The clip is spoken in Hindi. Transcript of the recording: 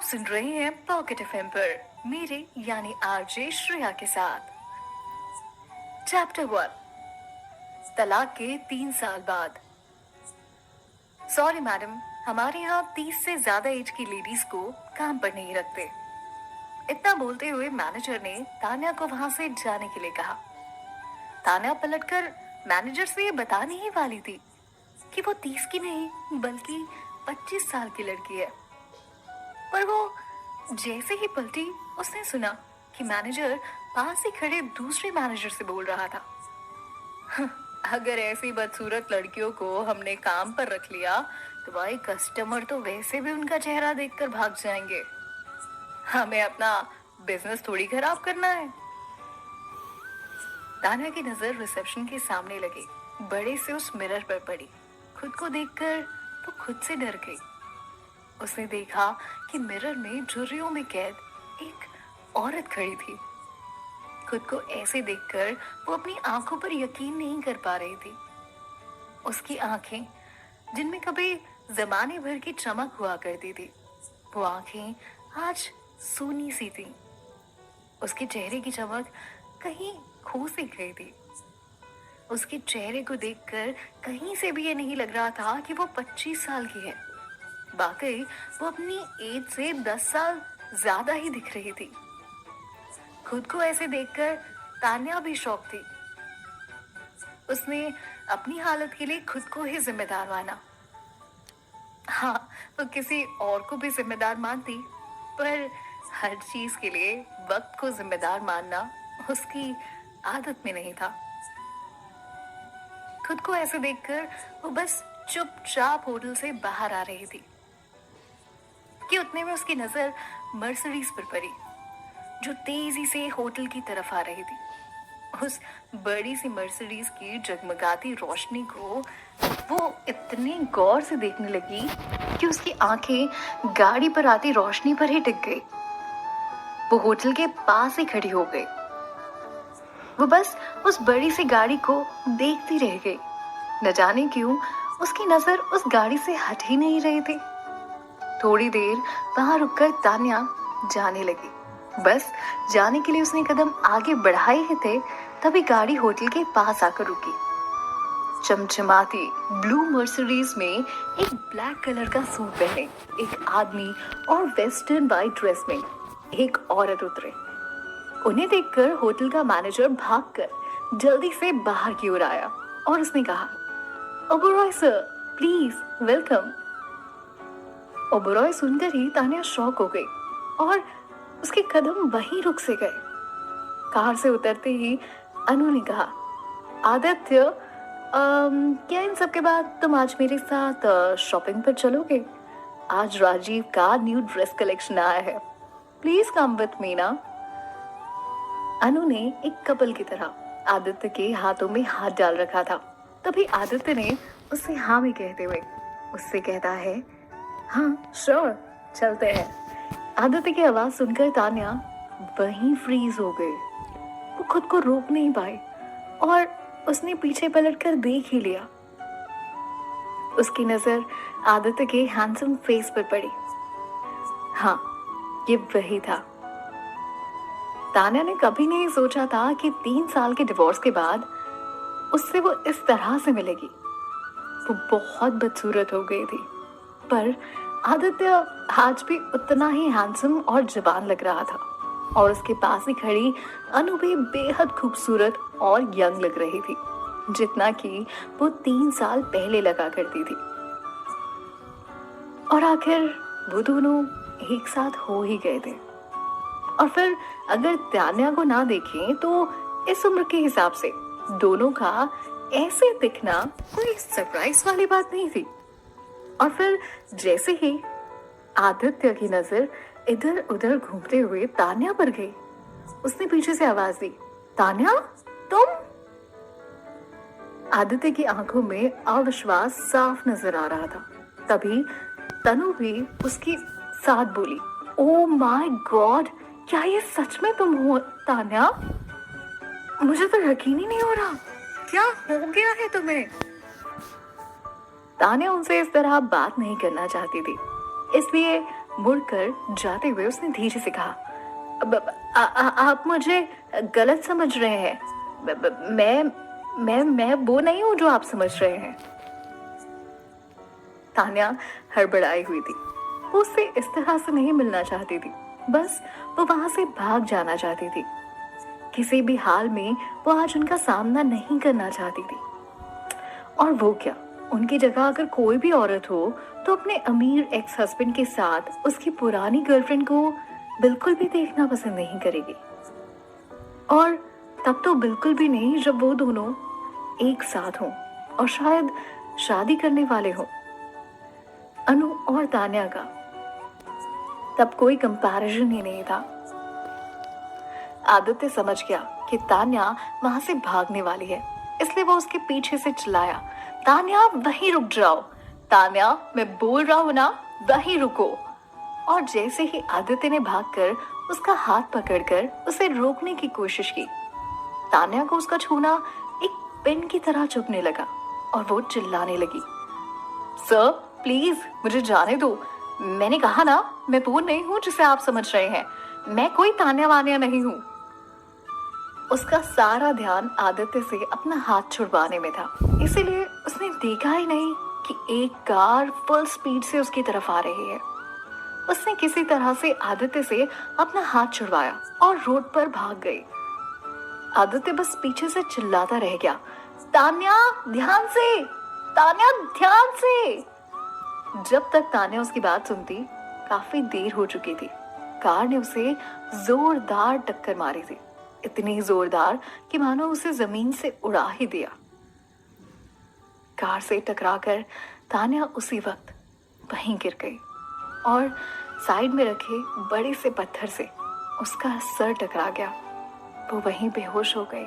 सुन रहे हैं पॉकेट एफएम पर मेरे यानी आरजे श्रेया के साथ। चैप्टर 1, तलाक के 3 साल बाद। सॉरी मैडम, हमारे यहाँ 30 से ज्यादा एज की लेडीज को काम पर नहीं रखते। इतना बोलते हुए मैनेजर ने तान्या को वहां से जाने के लिए कहा। तान्या पलटकर मैनेजर से ये बताने ही वाली थी कि वो 30 की नहीं बल्कि 25 साल की लड़की है, पर वो जैसे ही पलटी उसने सुना कि मैनेजर पास ही खड़े दूसरे मैनेजर से बोल रहा था, अगर ऐसी बदसूरत लड़कियों को हमने काम पर रख लिया तो भाई कस्टमर तो वैसे भी उनका चेहरा देखकर भाग जाएंगे। हमें अपना बिजनेस थोड़ी खराब करना है। तान्या की नजर रिसेप्शन के सामने लगी बड़े से उस मिरर पर पड़ी। खुद को देखकर वो खुद से डर गई। उसने देखा कि मिरर में झुर्रियों में कैद एक औरत खड़ी थी। खुद को ऐसे देखकर वो अपनी आंखों पर यकीन नहीं कर पा रही थी। उसकी आंखें, जिनमें कभी जमाने भर की चमक हुआ करती थी, वो आंखें आज सूनी सी थी। उसके चेहरे की चमक कहीं खो सी गई थी। उसके चेहरे को देखकर कहीं से भी ये नहीं लग रहा था कि वो 25 साल की है। वाकई वो अपनी एज से 10 साल ज्यादा ही दिख रही थी। खुद को ऐसे देखकर तान्या भी शॉक थी। उसने अपनी हालत के लिए खुद को ही जिम्मेदार माना। हाँ, वो किसी और को भी जिम्मेदार मानती, पर हर चीज के लिए वक्त को जिम्मेदार मानना उसकी आदत में नहीं था। खुद को ऐसे देखकर वो बस चुपचाप होटल से बाहर आ रही थी कि उतने में उसकी नजर मर्सिडीज पर पड़ी, जो तेजी से होटल की तरफ आ रही थी। उस बड़ी सी मर्सिडीज की जगमगाती रोशनी को वो इतने गौर से देखने लगी कि उसकी आंखें गाड़ी पर आती रोशनी पर ही टिक गई। वो होटल के पास ही खड़ी हो गई। वो बस उस बड़ी सी गाड़ी को देखती रह गई। न जाने क्यों उसकी नजर उस गाड़ी से हट ही नहीं रही थी। थोड़ी देर वहां रुककर तान्या जाने लगी। बस जाने के लिए उसने कदम आगे बढ़ाए ही थे, तभी गाड़ी होटल के पास आकर रुकी। चमचमाती ब्लू मर्सिडीज में एक ब्लैक कलर का सूट पहने एक आदमी और वेस्टर्न वाइट ड्रेस में एक औरत उतरे। उन्हें देखकर होटल का मैनेजर भागकर जल्दी से बाहर की ओर आया और उसने कहा, Oberoi sir, please welcome. Oberoi सुनकर ही तान्या शॉक हो गई और उसके कदम वहीं रुक से गए। कार से उतरते ही अनु ने कहा, आदित्य, क्या इन सब के बाद तुम आज मेरे साथ शॉपिंग पर चलोगे? आज राजीव का न्यू ड्रेस कलेक्शन आया है, प्लीज कम विथ मी ना। अनु ने एक कपल की तरह आदित्य के हाथों में हाथ डाल रखा था। तभी आदित्य ने उससे हाँ में कहते हुए उससे कहता है, हाँ श्योर, चलते हैं। आदित्य की आवाज सुनकर तान्या वहीं फ्रीज हो गई। वो खुद को रोक नहीं पाई और उसने पीछे पलटकर देख ही लिया। उसकी नजर आदित्य के हैंडसम फेस पर पड़ी। हाँ, ये वही था। तान्या ने कभी नहीं सोचा था कि 3 साल के डिवोर्स के बाद उससे वो इस तरह से मिलेगी। वो बहुत बदसूरत हो गई थी, पर आदित्य आज भी उतना ही हैंडसम और जवान लग रहा था और उसके पास ही खड़ी अनु भी बेहद खूबसूरत और यंग लग रही थी, जितना कि वो 3 साल पहले लगा करती थी। और आखिर वो दोनों एक साथ हो ही गए थे। और फिर अगर तान्या को ना देखें तो इस उम्र के हिसाब से दोनों का ऐसे दिखना कोई सरप्राइज वाली बात नहीं थी। और फिर जैसे ही आदित्य की नजर इधर उधर घूमते हुए तान्या पर गई, उसने पीछे से आवाज दी, तान्या, तुम? आदित्य की आंखों में अविश्वास साफ नजर आ रहा था। तभी तनु भी उसके साथ बोली, ओ माय गॉड, क्या ये सच में तुम हो तान्या? मुझे तो यकीन ही नहीं हो रहा, क्या हो गया है तुम्हें? तान्या उनसे इस तरह बात नहीं करना चाहती थी, इसलिए मुड़कर जाते हुए उसने धीरे से कहा, आप मुझे गलत समझ रहे हैं। मैं वो नहीं हूं जो आप समझ रहे हैं। तान्या हड़बड़ाई हुई थी। वो उससे इस तरह से नहीं मिलना चाहती थी, बस वो वहां से भाग जाना चाहती थी। किसी भी हाल में वो आज उनका सामना नहीं करना चाहती थी। और वो क्या, उनकी जगह अगर कोई भी औरत हो तो अपने अमीर एक्स हस्बैंड के साथ उसकी पुरानी गर्लफ्रेंड को बिल्कुल भी देखना पसंद नहीं करेगी। और तब तो बिल्कुल भी नहीं जब वो दोनों एक साथ हों और शायद शादी करने वाले हों। अनु और तान्या का तब कोई कंपैरिजन ही नहीं था। आदित्य समझ गया कि तान्या वहां से भागने वाली है, इसलिए वो उसके पीछे से चिल्लाया, तान्या वहीं रुक जाओ, तान्या मैं बोल रहा हूं ना, वहीं रुको। और जैसे ही आदित्य ने भागकर उसका हाथ पकड़कर उसे रोकने की कोशिश की, तान्या को उसका छूना एक पिन की तरह चुभने लगा और वो चिल्लाने लगी, सर प्लीज मुझे जाने दो, मैंने कहा ना मैं वो नहीं हूं जिसे आप समझ रहे हैं, मैं कोई तान्या वान्या नहीं हूं। उसका सारा ध्यान आदित्य से अपना हाथ छुड़वाने में था, इसीलिए उसने देखा ही नहीं कि एक कार फुल स्पीड से उसकी तरफ आ रही है। उसने किसी तरह से आदित्य से अपना हाथ छुड़वाया और रोड पर भाग गई। आदित्य बस पीछे से चिल्लाता रह गया, तान्या ध्यान से, तान्या ध्यान से। जब तक तान्या उसकी बात सुनती, काफी देर हो चुकी थी। कार ने उसे जोरदार टक्कर मारी थी, इतनी जोरदार कि मानो उसे जमीन से उड़ा ही दिया। कार से टकराकर तान्या उसी वक्त वहीं गिर गई और साइड में रखे बड़े से पत्थर से उसका सर टकरा गया। वो वहीं बेहोश हो गई।